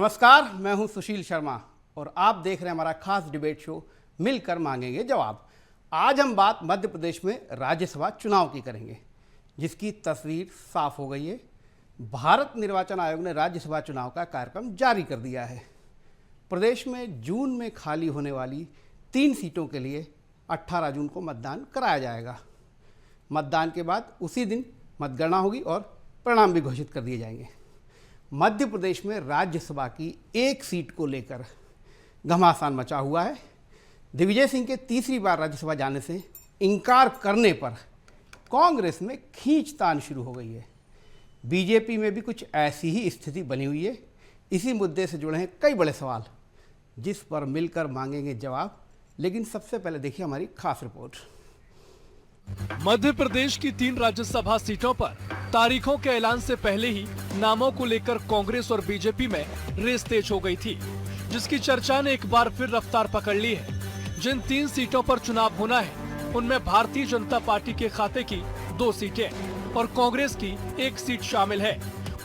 नमस्कार, मैं हूं सुशील शर्मा और आप देख रहे हैं हमारा खास डिबेट शो मिलकर मांगेंगे जवाब। आज हम बात मध्य प्रदेश में राज्यसभा चुनाव की करेंगे, जिसकी तस्वीर साफ हो गई है। भारत निर्वाचन आयोग ने राज्यसभा चुनाव का कार्यक्रम जारी कर दिया है। प्रदेश में जून में खाली होने वाली 3 सीटों के लिए 18 जून को मतदान कराया जाएगा। मतदान के बाद उसी दिन मतगणना होगी और परिणाम भी घोषित कर दिए जाएंगे। मध्य प्रदेश में राज्यसभा की एक सीट को लेकर घमासान मचा हुआ है। दिग्विजय सिंह के तीसरी बार राज्यसभा जाने से इनकार करने पर कांग्रेस में खींचतान शुरू हो गई है। बीजेपी में भी कुछ ऐसी ही स्थिति बनी हुई है। इसी मुद्दे से जुड़े हैं कई बड़े सवाल, जिस पर मिलकर मांगेंगे जवाब। लेकिन सबसे पहले देखिए हमारी खास रिपोर्ट। मध्य प्रदेश की 3 राज्यसभा सीटों पर तारीखों के ऐलान से पहले ही नामों को लेकर कांग्रेस और बीजेपी में रेस तेज हो गई थी, जिसकी चर्चा ने एक बार फिर रफ्तार पकड़ ली है। जिन 3 सीटों पर चुनाव होना है, उनमें भारतीय जनता पार्टी के खाते की 2 सीटें और कांग्रेस की 1 सीट शामिल है।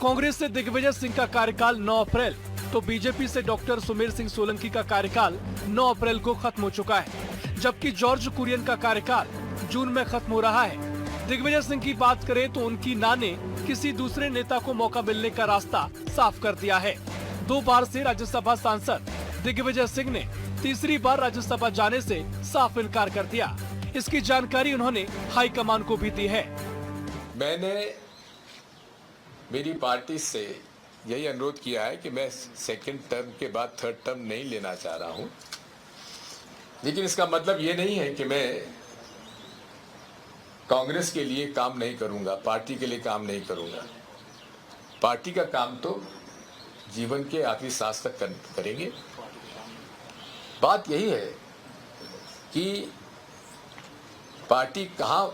कांग्रेस से दिग्विजय सिंह का कार्यकाल 9 अप्रैल तो बीजेपी से डॉक्टर सुमेर सिंह सोलंकी का कार्यकाल 9 अप्रैल को खत्म हो चुका है, जबकि जॉर्ज कुरियन का कार्यकाल जून में खत्म हो रहा है। दिग्विजय सिंह की बात करें तो उनकी ना ने किसी दूसरे नेता को मौका मिलने का रास्ता साफ कर दिया है। 2 बार से राज्यसभा सांसद दिग्विजय सिंह ने तीसरी बार राज्यसभा जाने से साफ इनकार कर दिया। इसकी जानकारी उन्होंने हाईकमान को भी दी है। मैंने मेरी पार्टी से यही अनुरोध किया है कि मैं सेकंड टर्म के बाद थर्ड टर्म नहीं लेना चाह रहा हूं, लेकिन इसका मतलब ये नहीं है कि मैं कांग्रेस के लिए काम नहीं करूंगा, पार्टी के लिए काम नहीं करूंगा। पार्टी का काम तो जीवन के आखिरी सांस तक करेंगे। बात यही है कि पार्टी कहाँ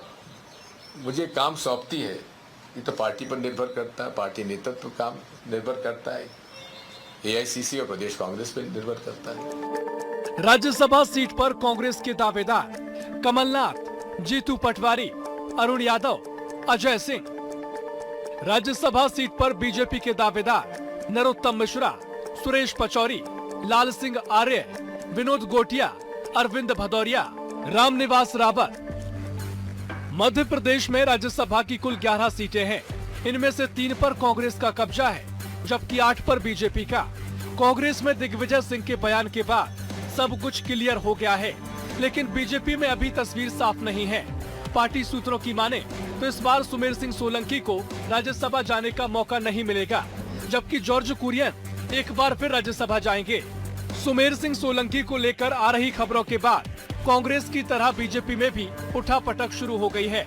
मुझे काम सौंपती है, ये तो पार्टी पर निर्भर करता है, पार्टी नेतृत्व काम निर्भर करता है, एआईसीसी और प्रदेश कांग्रेस पर निर्भर करता है। राज्यसभा सीट पर कांग्रेस के दावेदार कमलनाथ, जीतू पटवारी, अरुण यादव, अजय सिंह। राज्यसभा सीट पर बीजेपी के दावेदार नरोत्तम मिश्रा, सुरेश पचौरी, लाल सिंह आर्य, विनोद गोटिया, अरविंद भदौरिया, रामनिवास रावत। मध्य प्रदेश में राज्यसभा की कुल 11 सीटें हैं। इनमें से 3 पर कांग्रेस का कब्जा है, जबकि 8 पर बीजेपी का। कांग्रेस में दिग्विजय सिंह के बयान के बाद सब कुछ क्लियर हो गया है, लेकिन बीजेपी में अभी तस्वीर साफ नहीं है। पार्टी सूत्रों की माने तो इस बार सुमेर सिंह सोलंकी को राज्यसभा जाने का मौका नहीं मिलेगा, जबकि जॉर्ज कुरियन एक बार फिर राज्यसभा जाएंगे। सुमेर सिंह सोलंकी को लेकर आ रही खबरों के बाद कांग्रेस की तरह बीजेपी में भी उठापटक शुरू हो गई है।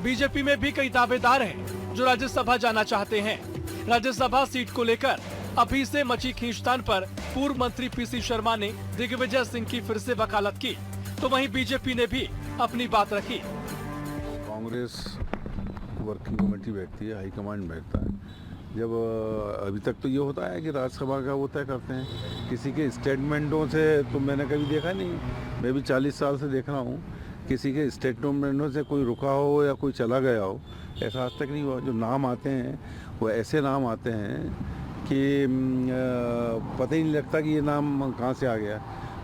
बीजेपी में भी कई दावेदार हैं जो राज्यसभा जाना चाहते हैं। राज्यसभा सीट को लेकर अभी से मची खींचतान पर पूर्व मंत्री पीसी शर्मा ने दिग्विजय सिंह की फिर से वकालत की, तो वहीं बीजेपी ने भी अपनी बात रखी। कांग्रेस वर्किंग कमेटी बैठती है, हाईकमांड बैठता है। जब अभी तक तो ये होता है कि राज्यसभा का वो तय करते हैं। किसी के स्टेटमेंटों से तो मैंने कभी देखा नहीं, मैं भी 40 साल से देख रहा हूँ, किसी के स्टेटमेंटों से कोई रुका हो या कोई चला गया हो, ऐसा आज तक नहीं हुआ। जो नाम आते हैं वो ऐसे नाम आते हैं कि पता ही नहीं लगता कि ये नाम कहाँ से आ गया।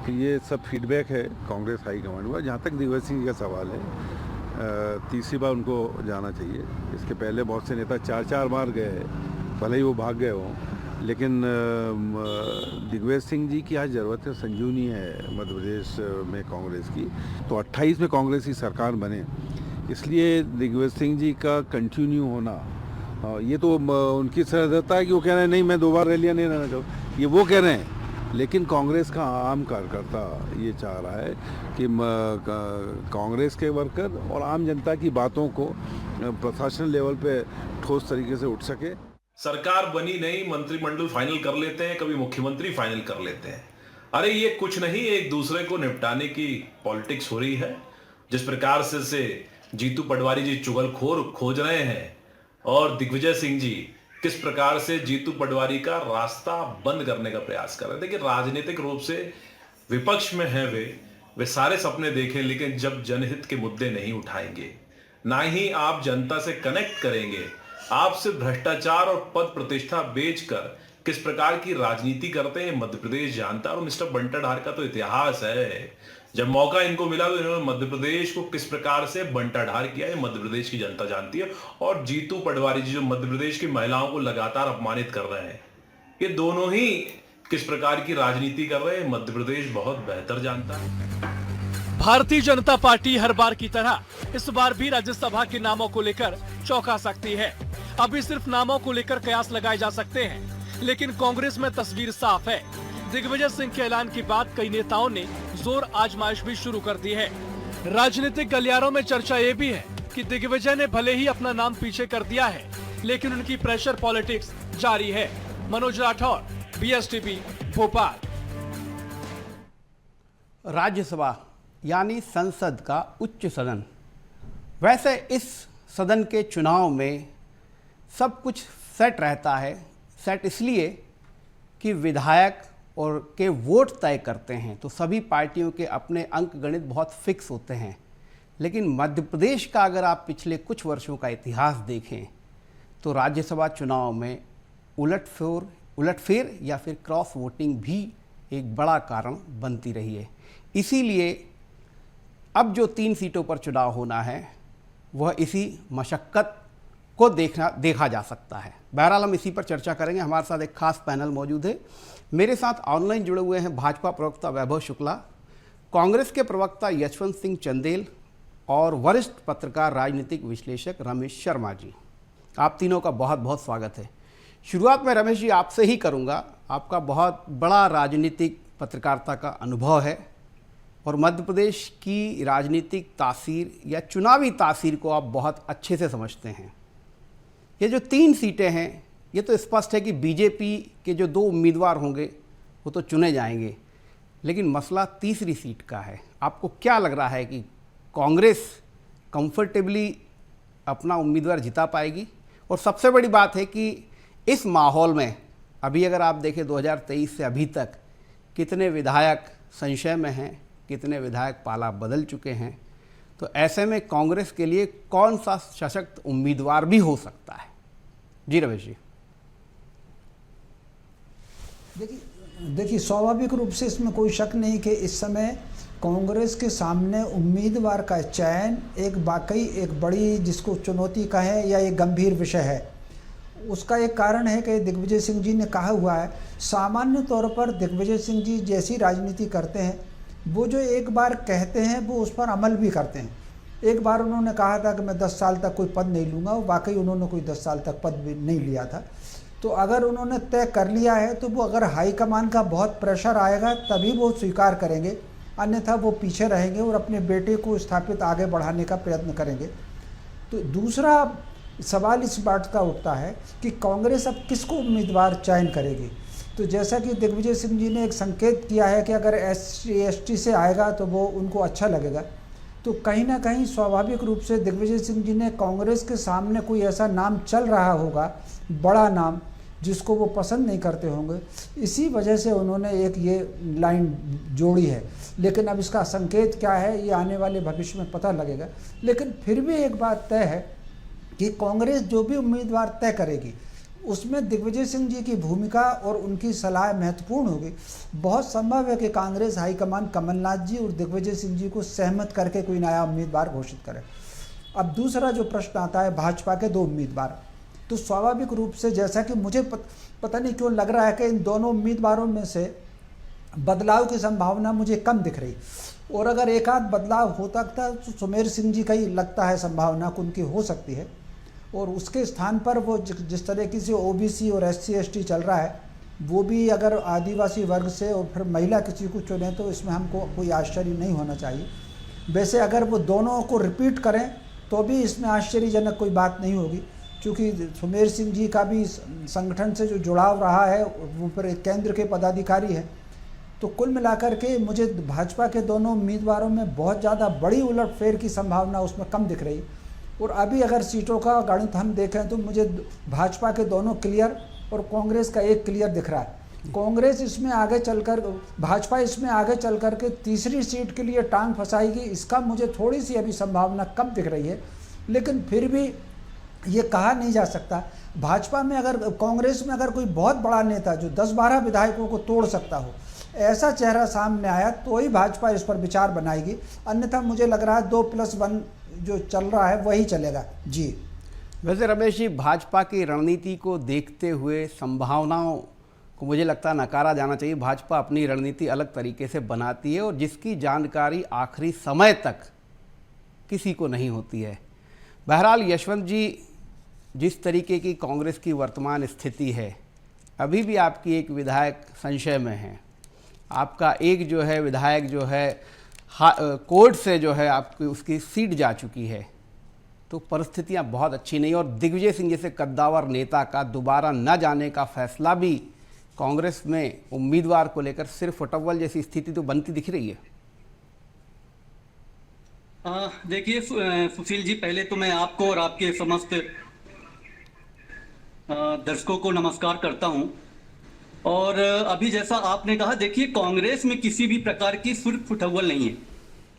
तो ये सब फीडबैक है कांग्रेस हाईकमांड का। जहाँ तक दिग्विजय सिंह का सवाल है, तीसरी बार उनको जाना चाहिए। इसके पहले बहुत से नेता 4-4 बार गए, भले ही वो भाग गए हों, लेकिन दिग्विजय सिंह जी की आज ज़रूरत है, संजीवनी है मध्य प्रदेश में कांग्रेस की। तो 28 में कांग्रेस की सरकार बने, इसलिए दिग्विजय सिंह जी का कंटिन्यू होना, ये तो उनकी सहजता है कि वो कह रहे हैं नहीं मैं 2 बार रैलियाँ नहीं रहना चाहूँ, ये वो कह रहे हैं। लेकिन कांग्रेस का आम कार्यकर्ता ये चाह रहा है कि कांग्रेस के वर्कर और आम जनता की बातों को प्रशासन लेवल पे ठोस तरीके से उठ सके। सरकार बनी नहीं, मंत्रिमंडल फाइनल कर लेते हैं, कभी मुख्यमंत्री फाइनल कर लेते हैं। अरे ये कुछ नहीं, एक दूसरे को निपटाने की पॉलिटिक्स हो रही है। जिस प्रकार से जीतू पटवारी जी चुगलखोर खोज रहे हैं और दिग्विजय सिंह जी किस प्रकार से जीतू पटवारी का रास्ता बंद करने का प्रयास कर रहे हैं। देखिए, राजनीतिक रूप से विपक्ष में है वे सारे सपने देखें, लेकिन जब जनहित के मुद्दे नहीं उठाएंगे, ना ही आप जनता से कनेक्ट करेंगे, आप सिर्फ भ्रष्टाचार और पद प्रतिष्ठा बेचकर किस प्रकार की राजनीति करते हैं मध्य प्रदेश जानता है। और मिस्टर बंटाधार का तो इतिहास है, जब मौका इनको मिला तो इन्होंने मध्य प्रदेश को किस प्रकार से बंटाधार किया है मध्य प्रदेश की जनता जानती है। और जीतू पटवारी जी जो मध्य प्रदेश की महिलाओं को लगातार अपमानित कर रहे हैं, ये दोनों ही किस प्रकार की राजनीति कर रहे हैं मध्य प्रदेश बहुत बेहतर जानता है। भारतीय जनता पार्टी हर बार की तरह इस बार भी राज्यसभा के नामों को लेकर चौंका सकती है। अभी सिर्फ नामों को लेकर कयास लगाए जा सकते हैं, लेकिन कांग्रेस में तस्वीर साफ है। दिग्विजय सिंह के ऐलान के बाद कई नेताओं ने जोर आजमाइश भी शुरू कर दी है। राजनीतिक गलियारों में चर्चा ये भी है कि दिग्विजय ने भले ही अपना नाम पीछे कर दिया है, लेकिन उनकी प्रेशर पॉलिटिक्स जारी है। मनोज राठौर, BSTV, भोपाल। राज्यसभा यानी संसद का उच्च सदन। वैसे इस सदन के चुनाव में सब कुछ सेट रहता है। सेट इसलिए कि विधायक और के वोट तय करते हैं, तो सभी पार्टियों के अपने अंक गणित बहुत फिक्स होते हैं। लेकिन मध्य प्रदेश का अगर आप पिछले कुछ वर्षों का इतिहास देखें तो राज्यसभा चुनाव में उलटफेर या फिर क्रॉस वोटिंग भी एक बड़ा कारण बनती रही है। इसीलिए अब जो 3 सीटों पर चुनाव होना है वह इसी मशक्क़त को देखा जा सकता है। बहरहाल हम इसी पर चर्चा करेंगे। हमारे साथ एक खास पैनल मौजूद है। मेरे साथ ऑनलाइन जुड़े हुए हैं भाजपा प्रवक्ता वैभव शुक्ला, कांग्रेस के प्रवक्ता यशवंत सिंह चंदेल और वरिष्ठ पत्रकार राजनीतिक विश्लेषक रमेश शर्मा जी। आप तीनों का बहुत बहुत स्वागत है। शुरुआत में रमेश जी आपसे ही करूंगा। आपका बहुत बड़ा राजनीतिक पत्रकारिता का अनुभव है और मध्य प्रदेश की राजनीतिक तासीर या चुनावी तासीर को आप बहुत अच्छे से समझते हैं। ये जो 3 सीटें हैं, ये तो स्पष्ट है कि बीजेपी के जो 2 उम्मीदवार होंगे वो तो चुने जाएंगे, लेकिन मसला तीसरी सीट का है। आपको क्या लग रहा है कि कांग्रेस कंफर्टेबली अपना उम्मीदवार जिता पाएगी? और सबसे बड़ी बात है कि इस माहौल में अभी अगर आप देखें 2023 से अभी तक कितने विधायक संशय में हैं, कितने विधायक पाला बदल चुके हैं, तो ऐसे में कांग्रेस के लिए कौन सा सशक्त उम्मीदवार भी हो सकता है? जी रमेश जी। देखिए स्वाभाविक रूप से इसमें कोई शक नहीं कि इस समय कांग्रेस के सामने उम्मीदवार का चयन एक वाकई एक बड़ी जिसको चुनौती कहें या एक गंभीर विषय है। उसका एक कारण है कि दिग्विजय सिंह जी ने कहा हुआ है, सामान्य तौर पर दिग्विजय सिंह जी जैसी राजनीति करते हैं वो जो एक बार कहते हैं वो उस पर अमल भी करते हैं। एक बार उन्होंने कहा था कि मैं 10 साल तक कोई पद नहीं लूँगा, वाकई उन्होंने कोई 10 साल तक पद भी नहीं लिया था। तो अगर उन्होंने तय कर लिया है तो वो अगर हाईकमान का बहुत प्रेशर आएगा तभी वो स्वीकार करेंगे, अन्यथा वो पीछे रहेंगे और अपने बेटे को स्थापित आगे बढ़ाने का प्रयत्न करेंगे। तो दूसरा सवाल इस बात का उठता है कि कांग्रेस अब किसको उम्मीदवार चयन करेगी। तो जैसा कि दिग्विजय सिंह जी ने एक संकेत किया है कि अगर SC/ST से आएगा तो वो उनको अच्छा लगेगा, तो कहीं ना कहीं स्वाभाविक रूप से दिग्विजय सिंह जी ने कांग्रेस के सामने कोई ऐसा नाम चल रहा होगा, बड़ा नाम, जिसको वो पसंद नहीं करते होंगे, इसी वजह से उन्होंने एक ये लाइन जोड़ी है। लेकिन अब इसका संकेत क्या है ये आने वाले भविष्य में पता लगेगा। लेकिन फिर भी एक बात तय है कि कांग्रेस जो भी उम्मीदवार तय करेगी उसमें दिग्विजय सिंह जी की भूमिका और उनकी सलाह महत्वपूर्ण होगी। बहुत संभव है कि कांग्रेस हाईकमान कमलनाथ जी और दिग्विजय सिंह जी को सहमत करके कोई नया उम्मीदवार घोषित करे। अब दूसरा जो प्रश्न आता है भाजपा के 2 उम्मीदवार, तो स्वाभाविक रूप से जैसा कि मुझे पता नहीं क्यों लग रहा है कि इन दोनों उम्मीदवारों में से बदलाव की संभावना मुझे कम दिख रही, और अगर एक आध बदलाव होता था तो सुमेर सिंह जी का ही लगता है संभावना उनकी हो सकती है, और उसके स्थान पर वो जिस तरीके से OBC और SC/ST चल रहा है वो भी अगर आदिवासी वर्ग से और फिर महिला किसी को चुने तो इसमें हमको कोई आश्चर्य नहीं होना चाहिए। वैसे अगर वो दोनों को रिपीट करें तो भी इसमें आश्चर्यजनक कोई बात नहीं होगी, क्योंकि सुमेर सिंह जी का भी संगठन से जो जुड़ाव रहा है वो फिर केंद्र के पदाधिकारी है। तो कुल मिलाकर के मुझे भाजपा के दोनों उम्मीदवारों में बहुत ज़्यादा बड़ी उलटफेर की संभावना उसमें कम दिख रही। और अभी अगर सीटों का गणित हम देखें तो मुझे भाजपा के दोनों क्लियर और कांग्रेस का एक क्लियर दिख रहा है। कांग्रेस इसमें आगे चलकर, भाजपा इसमें आगे चलकर के तीसरी सीट के लिए टांग फंसाएगी, इसका मुझे थोड़ी सी अभी संभावना कम दिख रही है। लेकिन फिर भी ये कहा नहीं जा सकता। भाजपा में अगर, कांग्रेस में अगर कोई बहुत बड़ा नेता जो 10-12 विधायकों को तोड़ सकता हो, ऐसा चेहरा सामने आया तो ही भाजपा इस पर विचार बनाएगी, अन्यथा मुझे लग रहा है 2+1 जो चल रहा है वही चलेगा। जी वैसे रमेश जी, भाजपा की रणनीति को देखते हुए संभावनाओं को मुझे लगता है नकारा जाना चाहिए। भाजपा अपनी रणनीति अलग तरीके से बनाती है और जिसकी जानकारी आखिरी समय तक किसी को नहीं होती है। बहरहाल यशवंत जी, जिस तरीके की कांग्रेस की वर्तमान स्थिति है, अभी भी आपकी एक विधायक संशय में है, आपका एक जो है विधायक जो है कोर्ट से जो है आपकी उसकी सीट जा चुकी है, तो परिस्थितियां बहुत अच्छी नहीं। और दिग्विजय सिंह जैसे कद्दावर नेता का दोबारा न जाने का फैसला भी कांग्रेस में उम्मीदवार को लेकर सिर्फ फुटबॉल जैसी स्थिति तो बनती दिख रही है। देखिए सुशील जी, पहले तो मैं आपको और आपके समस्त दर्शकों को नमस्कार करता हूं। और अभी जैसा आपने कहा, देखिए कांग्रेस में किसी भी प्रकार की फुटबॉल नहीं है।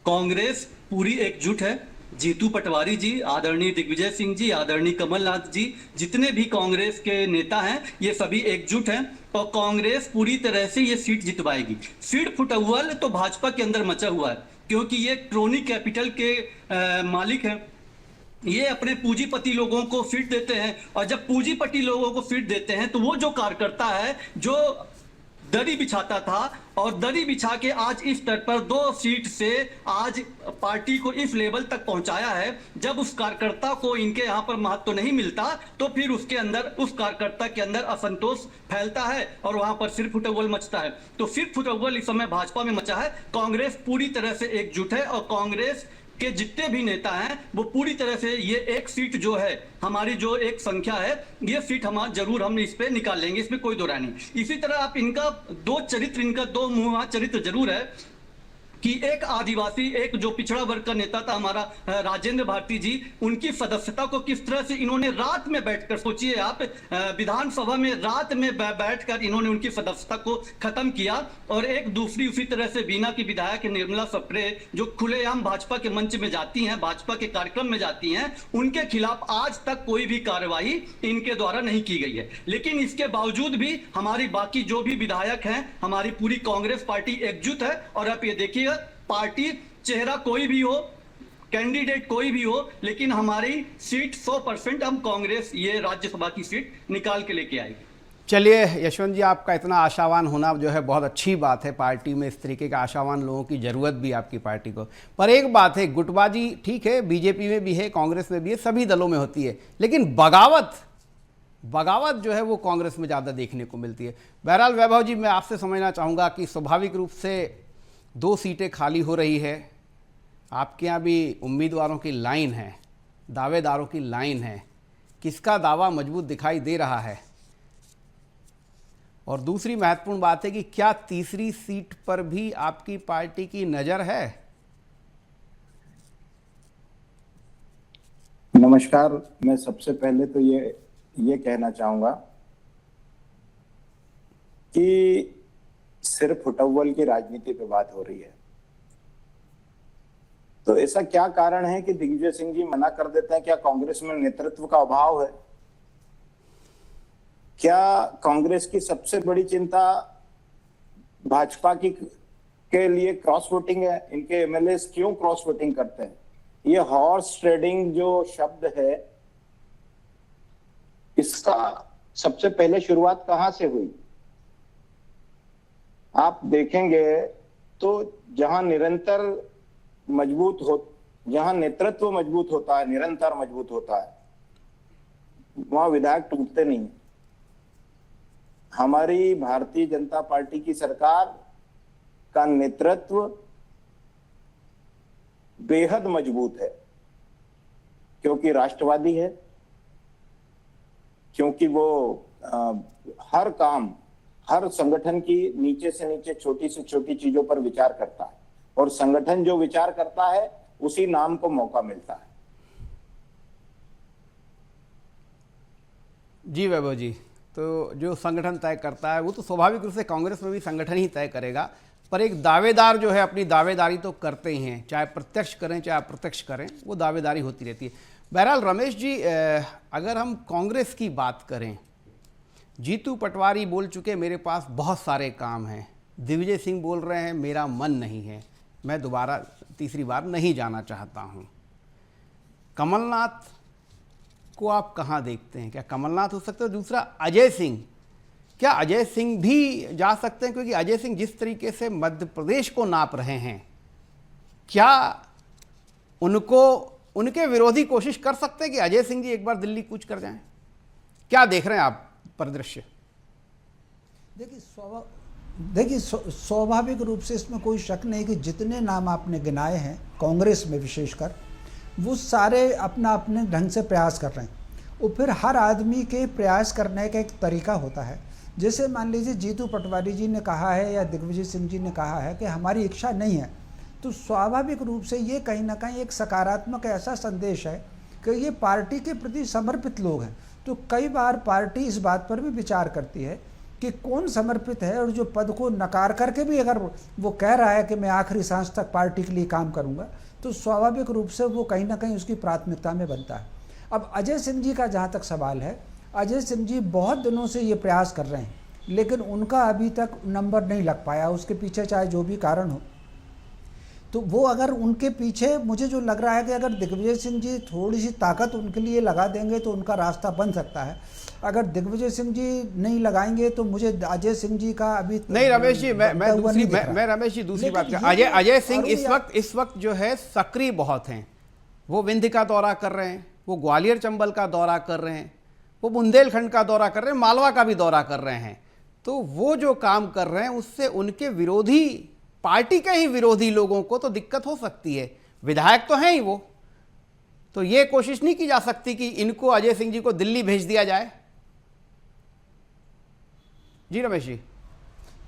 कांग्रेस पूरी एकजुट है। जीतू पटवारी जी, आदरणीय दिग्विजय सिंह जी, आदरणीय कमलनाथ जी, जितने भी कांग्रेस के नेता हैं, ये सभी एकजुट हैं और कांग्रेस पूरी तरह से ये सीट जितवाएगी। सीट फुटबॉल तो भाजपा के अंदर मचा हुआ है, क्योंकि ये क्रोनी कैपिटल के मालिक हैं। ये अपने पूंजीपति लोगों को सीट देते हैं, और जब पूंजीपति लोगों को सीट देते हैं तो वो जो कार्यकर्ता है जो दरी बिछाता था और दरी बिछा के आज इस स्तर पर 2 सीट से आज पार्टी को इस लेवल तक पहुंचाया है, जब उस कार्यकर्ता को इनके यहां पर महत्व नहीं मिलता तो फिर उसके अंदर, उस कार्यकर्ता के अंदर असंतोष फैलता है और वहां पर सिर्फ फुटबॉल मचता है। तो सिर्फ फुटबॉल इस समय भाजपा में मचा है। कांग्रेस पूरी तरह से एकजुट है और कांग्रेस के जितने भी नेता हैं वो पूरी तरह से ये एक सीट जो है, हमारी जो एक संख्या है, ये सीट हम जरूर हम इस पे निकाल लेंगे, इसमें कोई दो राय नहीं। इसी तरह आप इनका दो मुहां चरित्र जरूर है कि एक आदिवासी, एक जो पिछड़ा वर्ग का नेता था हमारा राजेंद्र भारती जी, उनकी सदस्यता को किस तरह से इन्होंने रात में बैठकर, सोचिए आप, विधानसभा में रात में बैठकर इन्होंने उनकी सदस्यता को खत्म किया। और एक दूसरी उसी तरह से बीना की विधायक निर्मला सप्रे, जो खुलेआम भाजपा के मंच में जाती हैं, भाजपा के कार्यक्रम में जाती हैं, उनके खिलाफ आज तक कोई भी कार्रवाई इनके द्वारा नहीं की गई है। लेकिन इसके बावजूद भी हमारी बाकी जो भी विधायक हैं, हमारी पूरी कांग्रेस पार्टी एकजुट है। और आप ये देखिए, पार्टी चेहरा कोई भी हो, कैंडिडेट कोई भी हो, लेकिन हमारी सीट 100% हम कांग्रेस ये राज्यसभा की सीट निकाल के लेके आएगी। चलिए यशवंत जी, आपका इतना आशावान होना जो है बहुत अच्छी बात है। पार्टी में इस तरीके का आशावान लोगों की ज़रूरत भी आपकी पार्टी को। पर एक बात है, गुटबाजी ठीक है, बीजेपी में भी है, कांग्रेस में भी है, सभी दलों में होती है, लेकिन बगावत जो है वो कांग्रेस में ज़्यादा देखने को मिलती है। बहरहाल वैभव जी, मैं आपसे समझना चाहूँगा कि स्वाभाविक रूप से 2 सीटें खाली हो रही है, आपके यहाँ भी उम्मीदवारों की लाइन है, दावेदारों की लाइन है, किसका दावा मजबूत दिखाई दे रहा है? और दूसरी महत्वपूर्ण बात है कि क्या तीसरी सीट पर भी आपकी पार्टी की नज़र है? नमस्कार। मैं सबसे पहले तो ये कहना चाहूंगा कि सिर्फ फुटबॉल की राजनीति पे बात हो रही है, तो ऐसा क्या कारण है कि दिग्विजय सिंह जी मना कर देते हैं? क्या कांग्रेस में नेतृत्व का अभाव है? क्या कांग्रेस की सबसे बड़ी चिंता भाजपा के लिए क्रॉस वोटिंग है? इनके एमएलए क्यों क्रॉस वोटिंग करते हैं? ये हॉर्स ट्रेडिंग जो शब्द है, इसका सबसे पहले शुरुआत कहां से हुई? आप देखेंगे तो जहां जहां नेतृत्व मजबूत होता है, निरंतर मजबूत होता है, वहां विधायक टूटते नहीं। हमारी भारतीय जनता पार्टी की सरकार का नेतृत्व बेहद मजबूत है, क्योंकि राष्ट्रवादी है, क्योंकि वो हर काम, हर संगठन की नीचे से नीचे छोटी से छोटी चीजों पर विचार करता है, और संगठन जो विचार करता है उसी नाम को मौका मिलता है। जी वैभव जी, तो जो संगठन तय करता है वो तो स्वाभाविक रूप से कांग्रेस में भी संगठन ही तय करेगा। पर एक दावेदार जो है अपनी दावेदारी तो करते ही हैं, चाहे प्रत्यक्ष करें चाहे अप्रत्यक्ष करें, वो दावेदारी होती रहती है। बहरहाल रमेश जी, अगर हम कांग्रेस की बात करें, जीतू पटवारी बोल चुके मेरे पास बहुत सारे काम हैं, दिग्विजय सिंह बोल रहे हैं मेरा मन नहीं है, मैं दोबारा तीसरी बार नहीं जाना चाहता हूं। कमलनाथ को आप कहां देखते हैं? क्या कमलनाथ हो सकते हैं? दूसरा अजय सिंह, क्या अजय सिंह भी जा सकते हैं? क्योंकि अजय सिंह जिस तरीके से मध्य प्रदेश को नाप रहे हैं, क्या उनके विरोधी कोशिश कर सकते हैं कि अजय सिंह जी एक बार दिल्ली कूच कर जाएं? क्या देख रहे हैं आप परिदृश्य? देखिए स्वाभाविक रूप से इसमें कोई शक नहीं कि जितने नाम आपने गिनाए हैं कांग्रेस में विशेषकर, वो सारे अपना अपने ढंग से प्रयास कर रहे हैं। और फिर हर आदमी के प्रयास करने का एक तरीका होता है। जैसे मान लीजिए जीतू पटवारी जी ने कहा है या दिग्विजय सिंह जी ने कहा है कि हमारी इच्छा नहीं है, तो स्वाभाविक रूप से ये कहीं ना कहीं एक सकारात्मक ऐसा संदेश है कि ये पार्टी के प्रति समर्पित लोग हैं। तो कई बार पार्टी इस बात पर भी विचार करती है कि कौन समर्पित है, और जो पद को नकार करके भी अगर वो कह रहा है कि मैं आखिरी सांस तक पार्टी के लिए काम करूंगा, तो स्वाभाविक रूप से वो कहीं ना कहीं उसकी प्राथमिकता में बनता है। अब अजय सिंह जी का जहाँ तक सवाल है, अजय सिंह जी बहुत दिनों से ये प्रयास कर रहे हैं, लेकिन उनका अभी तक नंबर नहीं लग पाया। उसके पीछे चाहे जो भी कारण हो, तो वो अगर उनके पीछे मुझे जो लग रहा है कि अगर दिग्विजय सिंह जी थोड़ी सी ताकत उनके लिए लगा देंगे तो उनका रास्ता बन सकता है। अगर दिग्विजय सिंह जी नहीं लगाएंगे तो मुझे अजय सिंह जी का अभी नहीं। रमेश जी, मैं रमेश जी दूसरी बात कर, अजय सिंह इस वक्त जो है सक्रिय बहुत हैं। वो विंध्य का दौरा कर रहे हैं, वो ग्वालियर चंबल का दौरा कर रहे हैं, वो बुंदेलखंड का दौरा कर रहे हैं, मालवा का भी दौरा कर रहे हैं। तो वो जो काम कर रहे हैं उससे उनके विरोधी, पार्टी के ही विरोधी लोगों को तो दिक्कत हो सकती है। विधायक तो हैं ही वो, तो ये कोशिश नहीं की जा सकती कि इनको, अजय सिंह जी को दिल्ली भेज दिया जाए? जी रमेश जी,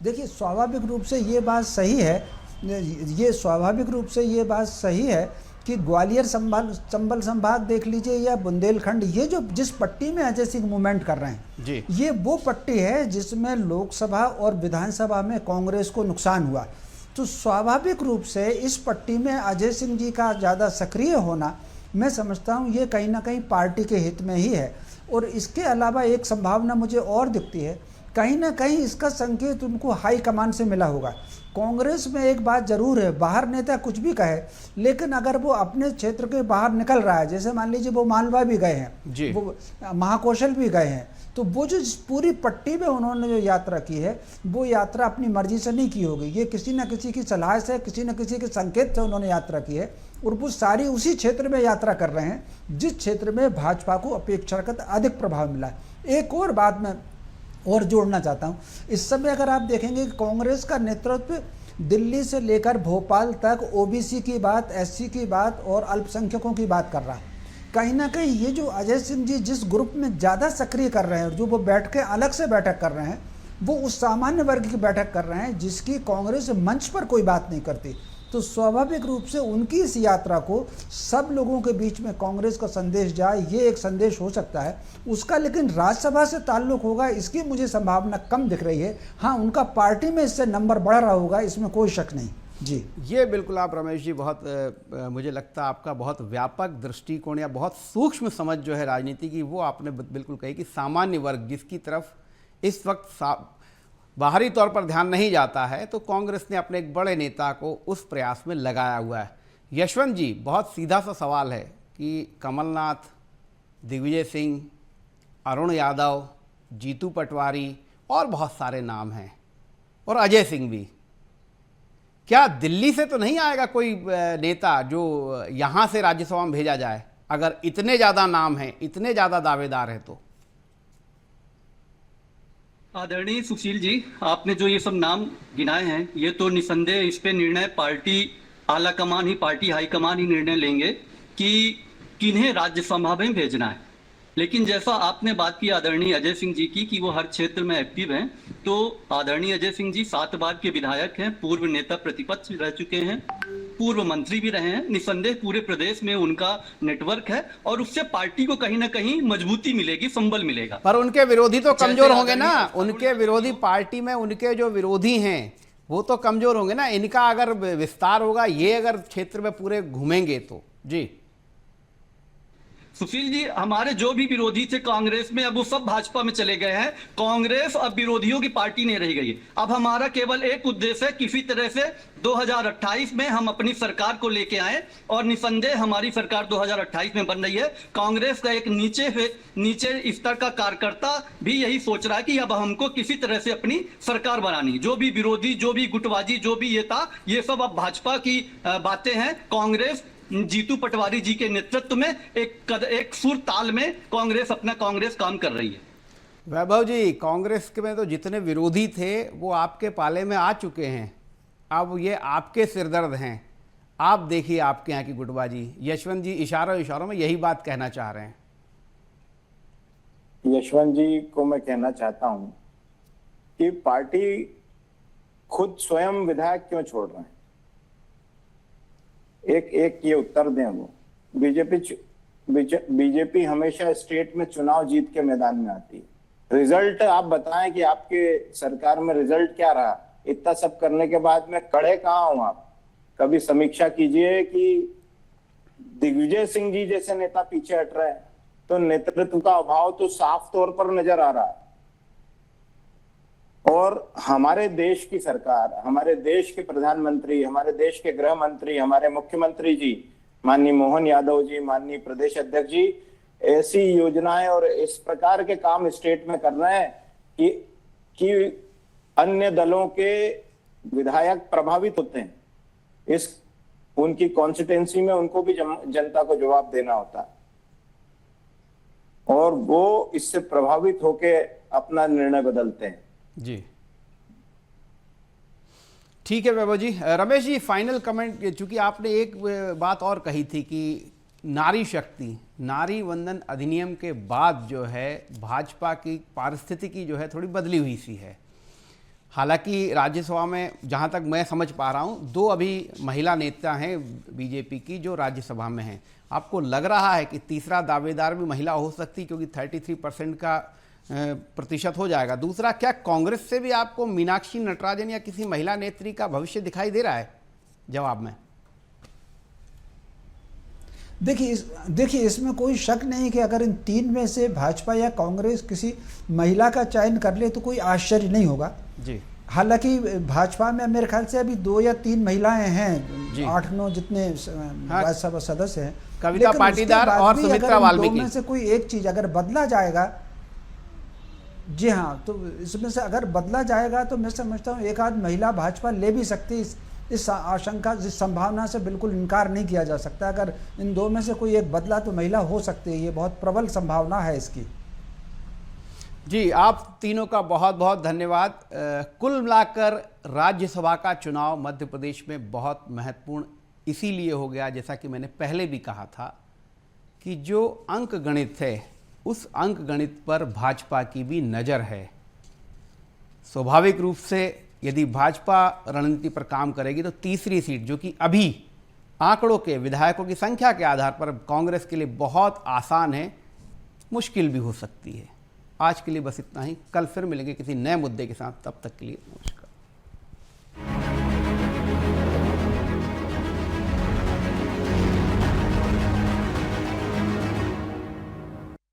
देखिए स्वाभाविक रूप से ये बात सही है, ये स्वाभाविक रूप से ये बात सही है कि ग्वालियर चंबल संभाग देख लीजिए या बुंदेलखंड, ये जो जिस पट्टी में अजय सिंह मूवमेंट कर रहे हैं जी, ये वो पट्टी है जिसमें लोकसभा और विधानसभा में कांग्रेस को नुकसान हुआ। तो स्वाभाविक रूप से इस पट्टी में अजय सिंह जी का ज़्यादा सक्रिय होना, मैं समझता हूँ ये कहीं ना कहीं पार्टी के हित में ही है। और इसके अलावा एक संभावना मुझे और दिखती है, कहीं ना कहीं इसका संकेत उनको हाई कमान से मिला होगा। कांग्रेस में एक बात जरूर है, बाहर नेता कुछ भी कहे, लेकिन अगर वो अपने क्षेत्र के बाहर निकल रहा है, जैसे मान लीजिए वो मालवा भी गए हैं, वो महाकौशल भी गए हैं, तो वो जो पूरी पट्टी में उन्होंने जो यात्रा की है, वो यात्रा अपनी मर्जी से नहीं की होगी। ये किसी न किसी की सलाह से, किसी न किसी के संकेत से उन्होंने यात्रा की है, और वो सारी उसी क्षेत्र में यात्रा कर रहे हैं जिस क्षेत्र में भाजपा को अपेक्षाकृत अधिक प्रभाव मिला है। एक और बात मैं और जोड़ना चाहता हूं, इस समय अगर आप देखेंगे कि कांग्रेस का नेतृत्व दिल्ली से लेकर भोपाल तक ओबीसी की बात, एससी की बात और अल्पसंख्यकों की बात कर रहा है। कहीं ना कहीं ये जो अजय सिंह जी जिस ग्रुप में ज़्यादा सक्रिय कर रहे हैं, जो वो बैठ के अलग से बैठक कर रहे हैं, वो उस सामान्य वर्ग की बैठक कर रहे हैं जिसकी कांग्रेस मंच पर कोई बात नहीं करती। तो स्वाभाविक रूप से उनकी इस यात्रा को सब लोगों के बीच में कांग्रेस का संदेश जाए, ये एक संदेश हो सकता है उसका, लेकिन राज्यसभा से ताल्लुक होगा इसकी मुझे संभावना कम दिख रही है। हाँ, उनका पार्टी में इससे नंबर बढ़ रहा होगा, इसमें कोई शक नहीं। जी, ये बिल्कुल आप रमेश जी बहुत मुझे लगता है आपका बहुत व्यापक दृष्टिकोण या बहुत सूक्ष्म समझ जो है राजनीति की, वो आपने बिल्कुल कही कि सामान्य वर्ग जिसकी तरफ इस वक्त बाहरी तौर पर ध्यान नहीं जाता है, तो कांग्रेस ने अपने एक बड़े नेता को उस प्रयास में लगाया हुआ है। यशवंत जी, बहुत सीधा सा सवाल है कि कमलनाथ, दिग्विजय सिंह, अरुण यादव, जीतू पटवारी और बहुत सारे नाम हैं, और अजय सिंह भी, क्या दिल्ली से तो नहीं आएगा कोई नेता जो यहाँ से राज्यसभा में भेजा जाए? अगर इतने ज़्यादा नाम हैं, इतने ज़्यादा दावेदार हैं तो? आदरणीय सुशील जी, आपने जो ये सब नाम गिनाए हैं, ये तो निसंदेह इस पे निर्णय पार्टी आला कमान ही, पार्टी हाईकमान ही निर्णय लेंगे कि किन्हें राज्यसभा में भेजना है। लेकिन जैसा आपने बात की आदरणीय अजय सिंह जी की कि वो हर क्षेत्र में एक्टिव हैं, तो आदरणीय अजय सिंह जी 7 बार के विधायक हैं, पूर्व नेता प्रतिपक्ष रह चुके हैं, पूर्व मंत्री भी रहे हैं। निसंदेह पूरे प्रदेश में उनका नेटवर्क है और उससे पार्टी को कहीं ना कहीं मजबूती मिलेगी, संबल मिलेगा। पर उनके विरोधी तो कमजोर होंगे ना, उनके विरोधी पार्टी में उनके जो विरोधी हैं वो तो कमजोर होंगे ना, इनका अगर विस्तार होगा, ये अगर क्षेत्र में पूरे घूमेंगे तो। जी सुशील जी, हमारे जो भी विरोधी थे कांग्रेस में, अब वो सब भाजपा में चले गए हैं। कांग्रेस अब विरोधियों की पार्टी नहीं रह गई। अब हमारा केवल एक उद्देश्य है, किसी तरह से 2028 में हम अपनी सरकार को लेके आए, और निसंदेह हमारी सरकार 2028 में बन रही है। कांग्रेस का एक नीचे स्तर का कार्यकर्ता भी यही सोच रहा है कि अब हमको किसी तरह से अपनी सरकार बनानी। जो भी विरोधी, जो भी गुटबाजी, जो भी ये था, ये सब अब भाजपा की बातें हैं। कांग्रेस जीतू पटवारी जी के नेतृत्व में एक सुर ताल में कांग्रेस काम कर रही है। वैभव जी, कांग्रेस के में तो जितने विरोधी थे वो आपके पाले में आ चुके हैं, अब ये आपके सिरदर्द हैं। आप देखिए आपके यहाँ की गुटबाजी। यशवंत जी इशारों में यही बात कहना चाह रहे हैं। यशवंत जी को मैं कहना चाहता हूं कि पार्टी खुद स्वयं विधायक क्यों छोड़ रहे हैं, एक ये उत्तर दें। वो बीजेपी हमेशा स्टेट में चुनाव जीत के मैदान में आती है। रिजल्ट आप बताएं कि आपके सरकार में रिजल्ट क्या रहा। इतना सब करने के बाद में कड़े कहाँ हूं आप? कभी समीक्षा कीजिए कि दिग्विजय सिंह जी जैसे नेता पीछे हट रहे हैं, तो नेतृत्व का अभाव तो साफ तौर पर नजर आ रहा है। और हमारे देश की सरकार, हमारे देश के प्रधानमंत्री, हमारे देश के गृह मंत्री, हमारे मुख्यमंत्री जी माननीय मोहन यादव जी, माननीय प्रदेश अध्यक्ष जी ऐसी योजनाएं और इस प्रकार के काम स्टेट में कर रहे हैं कि अन्य दलों के विधायक प्रभावित होते हैं। इस उनकी कॉन्स्टिट्यूंसी में उनको भी जनता को जवाब देना होता है, और वो इससे प्रभावित होके अपना निर्णय बदलते हैं। जी ठीक है वैभव जी। रमेश जी, फाइनल कमेंट, चूंकि आपने एक बात और कही थी कि नारी शक्ति, नारी वंदन अधिनियम के बाद जो है भाजपा की पारिस्थितिकी जो है थोड़ी बदली हुई सी है। हालांकि राज्यसभा में जहां तक मैं समझ पा रहा हूं 2 अभी महिला नेता हैं बीजेपी की जो राज्यसभा में हैं। आपको लग रहा है कि तीसरा दावेदार भी महिला हो सकती, क्योंकि 33% का प्रतिशत हो जाएगा? दूसरा, क्या कांग्रेस से भी आपको मीनाक्षी नटराजन या किसी महिला नेत्री का भविष्य दिखाई दे रहा है? जवाब में देखिए इसमें कोई शक नहीं कि अगर इन 3 में से भाजपा या कांग्रेस किसी महिला का चयन कर ले तो कोई आश्चर्य नहीं होगा जी। हालांकि भाजपा में मेरे ख्याल से अभी 2 या 3 महिलाएं हैं, 8-9 जितने राज्यसभा सदस्य हैं। कविता पाटीदार और सुमित्रा वाल्मीकि में से कोई एक चीज अगर बदला जाएगा, जी हाँ, तो इसमें से अगर बदला जाएगा तो मैं समझता हूँ एक आध महिला भाजपा ले भी सकती। इस आशंका, इस संभावना से बिल्कुल इनकार नहीं किया जा सकता। अगर इन 2 में से कोई एक बदला तो महिला हो सकती है, ये बहुत प्रबल संभावना है इसकी। जी, आप तीनों का बहुत बहुत धन्यवाद। कुल मिलाकर राज्यसभा का चुनाव मध्य प्रदेश में बहुत महत्वपूर्ण इसीलिए हो गया, जैसा कि मैंने पहले भी कहा था, कि जो अंक गणित है उस अंक गणित पर भाजपा की भी नज़र है। स्वाभाविक रूप से यदि भाजपा रणनीति पर काम करेगी तो तीसरी सीट, जो कि अभी आंकड़ों के, विधायकों की संख्या के आधार पर कांग्रेस के लिए बहुत आसान है, मुश्किल भी हो सकती है। आज के लिए बस इतना ही। कल फिर मिलेंगे किसी नए मुद्दे के साथ। तब तक के लिए नमस्कार।